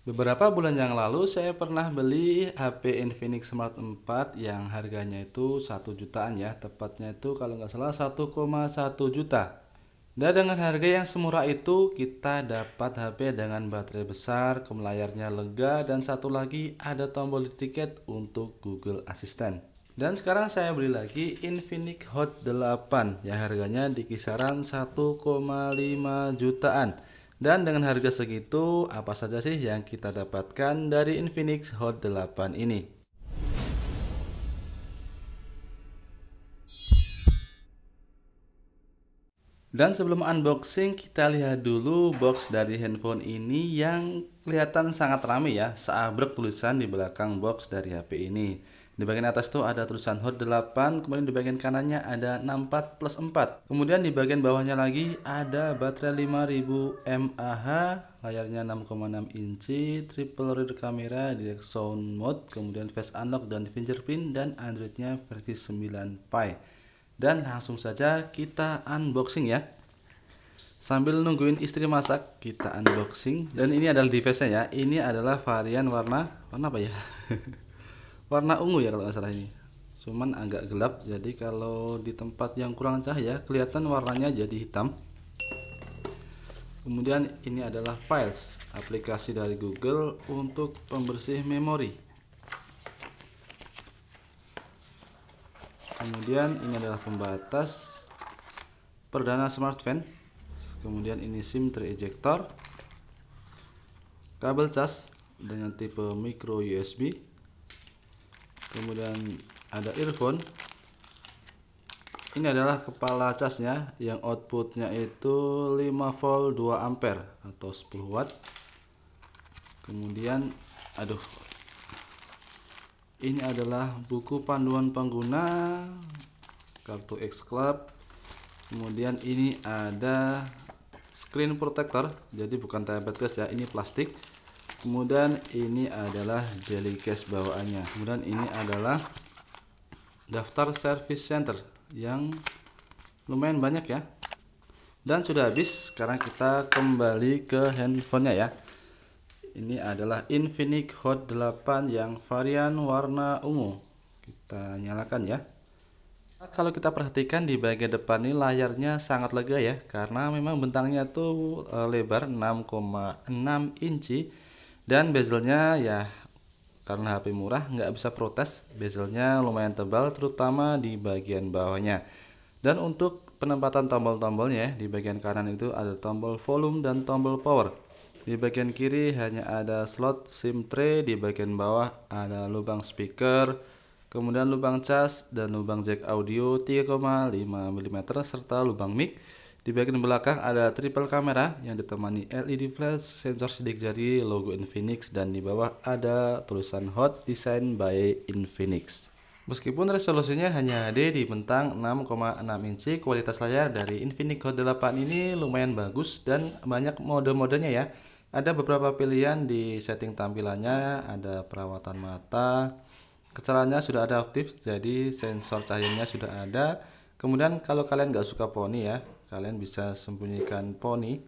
Beberapa bulan yang lalu saya pernah beli HP Infinix Smart 4 yang harganya itu 1 jutaan ya. Tepatnya itu kalau nggak salah 1,1 juta. Dan dengan harga yang semurah itu kita dapat HP dengan baterai besar, layarnya lega, dan satu lagi ada tombol tiket untuk Google Assistant. Dan sekarang saya beli lagi Infinix Hot 8 yang harganya di kisaran 1,5 jutaan. Dan dengan harga segitu, apa saja sih yang kita dapatkan dari Infinix Hot 8 ini? Dan sebelum unboxing, kita lihat dulu box dari handphone ini yang kelihatan sangat ramai ya. Seabrek tulisan di belakang box dari HP ini. Di bagian atas tuh ada tulisan Hot 8, kemudian di bagian kanannya ada 64 plus 4. Kemudian di bagian bawahnya lagi ada baterai 5000 mAh, layarnya 6,6 inci, triple rear camera, direct sound mode, kemudian face unlock dan fingerprint, dan Androidnya versi 9 Pie. Dan langsung saja kita unboxing ya. Sambil nungguin istri masak, kita unboxing. Dan ini adalah device-nya ya. Ini adalah varian warna apa ya? Warna ungu ya kalau nggak salah ini. Cuman agak gelap, jadi kalau di tempat yang kurang cahaya kelihatan warnanya jadi hitam. Kemudian ini adalah Files, aplikasi dari Google untuk pembersih memori. Kemudian ini adalah pembatas perdana smartphone. Kemudian ini SIM tray ejector, kabel cas dengan tipe micro USB. Kemudian ada earphone. Ini adalah kepala casnya yang outputnya itu 5 volt 2 ampere atau 10 watt. Kemudian ini adalah buku panduan pengguna, kartu X Club. Kemudian ini ada screen protector, jadi bukan tablet guys ya, ini plastik. Kemudian ini adalah jelly case bawaannya. Kemudian ini adalah daftar service center yang lumayan banyak ya. Dan sudah habis, sekarang kita kembali ke handphonenya ya. Ini adalah Infinix Hot 8 yang varian warna ungu. Kita nyalakan ya. Kalau kita perhatikan di bagian depan ini layarnya sangat lega ya, karena memang bentangnya tuh lebar 6,6 inci, dan bezelnya ya karena HP murah nggak bisa protes, bezelnya lumayan tebal terutama di bagian bawahnya. Dan untuk penempatan tombol-tombolnya, di bagian kanan itu ada tombol volume dan tombol power. Di bagian kiri hanya ada slot SIM tray, di bagian bawah ada lubang speaker, kemudian lubang cas dan lubang jack audio 3,5 mm serta lubang mic. Di bagian belakang ada triple kamera yang ditemani LED flash, sensor sidik jari, logo Infinix, dan di bawah ada tulisan Hot Design by Infinix. Meskipun resolusinya hanya HD di bentang 6,6 inci, kualitas layar dari Infinix Hot 8 ini lumayan bagus dan banyak mode-modenya ya. Ada beberapa pilihan di setting tampilannya, ada perawatan mata, kecerahannya sudah ada aktif, jadi sensor cahayanya sudah ada. Kemudian kalau kalian nggak suka poni ya, kalian bisa sembunyikan poni.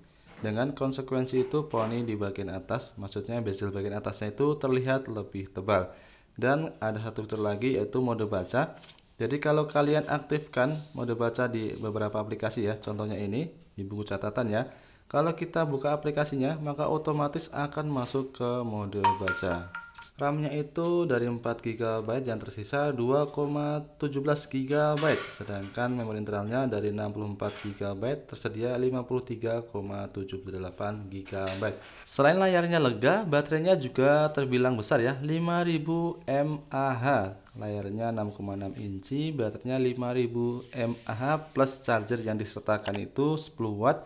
Dengan konsekuensi itu poni di bagian atas, maksudnya bezel bagian atasnya itu terlihat lebih tebal. Dan ada satu fitur lagi yaitu mode baca. Jadi kalau kalian aktifkan mode baca di beberapa aplikasi ya, contohnya ini di buku catatan ya. Kalau kita buka aplikasinya, maka otomatis akan masuk ke mode baca. RAM-nya itu dari 4 GB yang tersisa 2,17 GB, sedangkan memori internalnya dari 64 GB tersedia 53,78 GB. Selain layarnya lega, baterainya juga terbilang besar ya, 5000 mAh. Layarnya 6,6 inci, baterainya 5000 mAh plus charger yang disertakan itu 10 watt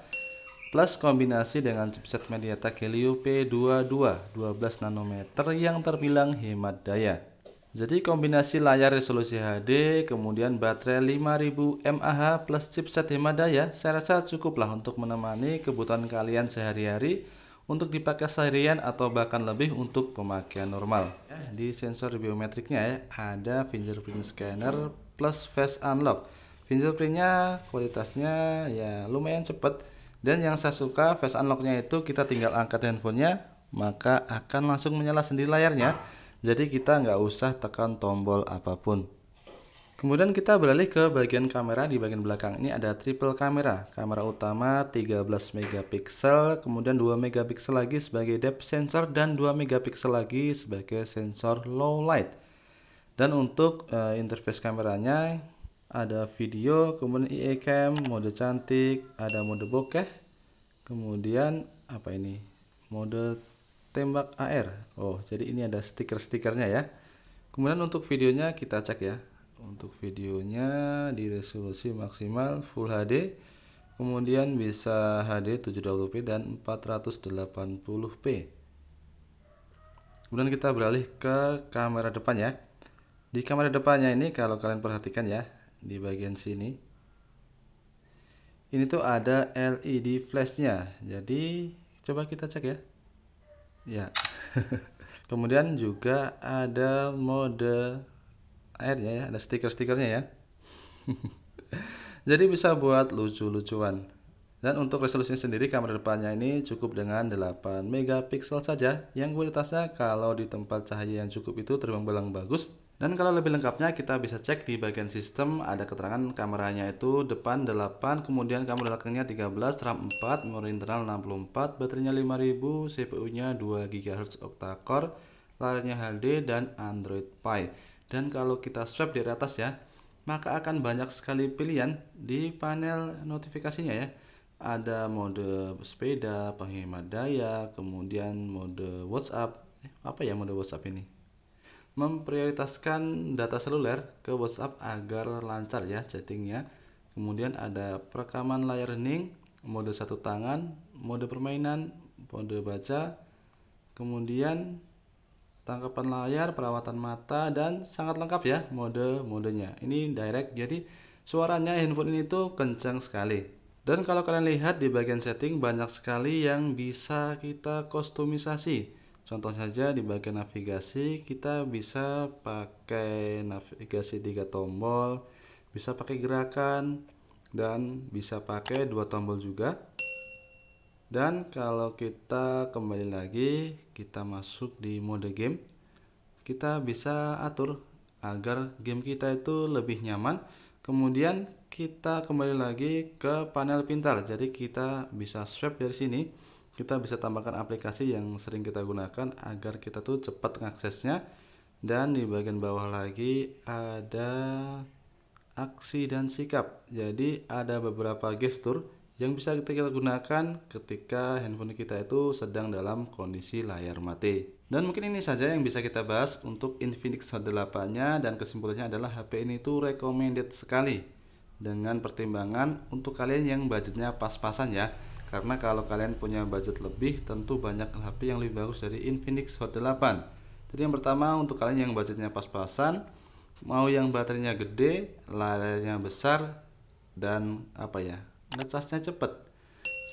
plus kombinasi dengan chipset MediaTek Helio P22 12 nanometer yang terbilang hemat daya. Jadi kombinasi layar resolusi HD, kemudian baterai 5000 mAh plus chipset hemat daya, saya rasa cukuplah untuk menemani kebutuhan kalian sehari-hari untuk dipakai seharian atau bahkan lebih untuk pemakaian normal. Di sensor biometriknya ya, ada fingerprint scanner plus face unlock. Fingerprintnya kualitasnya ya lumayan cepat. Dan yang saya suka face unlocknya itu kita tinggal angkat handphonenya, maka akan langsung menyala sendiri layarnya. Jadi kita nggak usah tekan tombol apapun. Kemudian kita beralih ke bagian kamera. Di bagian belakang ini ada triple kamera. Kamera utama 13 megapiksel, kemudian 2 megapiksel lagi sebagai depth sensor dan 2 megapiksel lagi sebagai sensor low light. Dan untuk interface kameranya ada video, kemudian EA cam, mode cantik, ada mode bokeh, kemudian apa ini? Mode tembak AR. Oh, jadi ini ada stiker-stikernya ya. Kemudian untuk videonya kita cek ya. Untuk videonya di resolusi maksimal Full HD, kemudian bisa HD 720p dan 480p. Kemudian kita beralih ke kamera depan ya. Di kamera depannya ini kalau kalian perhatikan ya, di bagian sini ini tuh ada LED flashnya. Jadi coba kita cek ya. Ya. Kemudian juga ada mode airnya ya, ada stiker-stikernya ya. Jadi bisa buat lucu-lucuan. Dan untuk resolusinya sendiri kamera depannya ini cukup dengan 8 megapiksel saja, yang kualitasnya kalau di tempat cahaya yang cukup itu terbilang bagus. Dan kalau lebih lengkapnya kita bisa cek di bagian sistem, ada keterangan kameranya itu depan 8, kemudian kamera belakangnya 13, RAM 4, memori internal 64, baterainya 5000, CPU-nya 2 GHz octa-core, layarnya HD dan Android Pie. Dan kalau kita swipe di atas ya, maka akan banyak sekali pilihan di panel notifikasinya ya. Ada mode sepeda, penghemat daya, kemudian mode WhatsApp. Apa ya mode WhatsApp ini? Memprioritaskan data seluler ke WhatsApp agar lancar ya chattingnya. Kemudian ada perekaman layar hening, mode satu tangan, mode permainan, mode baca, kemudian tangkapan layar, perawatan mata, dan sangat lengkap ya modenya. Ini direct, jadi suaranya handphone ini tuh kencang sekali. Dan kalau kalian lihat di bagian setting banyak sekali yang bisa kita kustomisasi. Contoh saja di bagian navigasi kita bisa pakai navigasi 3 tombol, bisa pakai gerakan, dan bisa pakai 2 tombol juga. Dan kalau kita kembali lagi, kita masuk di mode game, kita bisa atur agar game kita itu lebih nyaman. Kemudian kita kembali lagi ke panel pintar, jadi kita bisa swipe dari sini. Kita bisa tambahkan aplikasi yang sering kita gunakan agar kita tuh cepat mengaksesnya. Dan di bagian bawah lagi ada aksi dan sikap. Jadi ada beberapa gestur yang bisa kita gunakan ketika handphone kita itu sedang dalam kondisi layar mati. Dan mungkin ini saja yang bisa kita bahas untuk Infinix Hot 8-nya, dan kesimpulannya adalah HP ini tuh recommended sekali dengan pertimbangan untuk kalian yang budgetnya pas-pasan ya. Karena kalau kalian punya budget lebih, tentu banyak HP yang lebih bagus dari Infinix Hot 8. Jadi yang pertama untuk kalian yang budgetnya pas-pasan, mau yang baterainya gede, layarnya besar, dan ngecasnya cepet,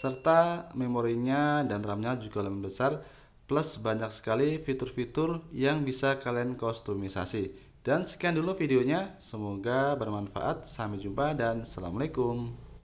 serta memorinya dan RAM-nya juga lebih besar, plus banyak sekali fitur-fitur yang bisa kalian kustomisasi. Dan sekian dulu videonya, semoga bermanfaat. Sampai jumpa dan assalamualaikum.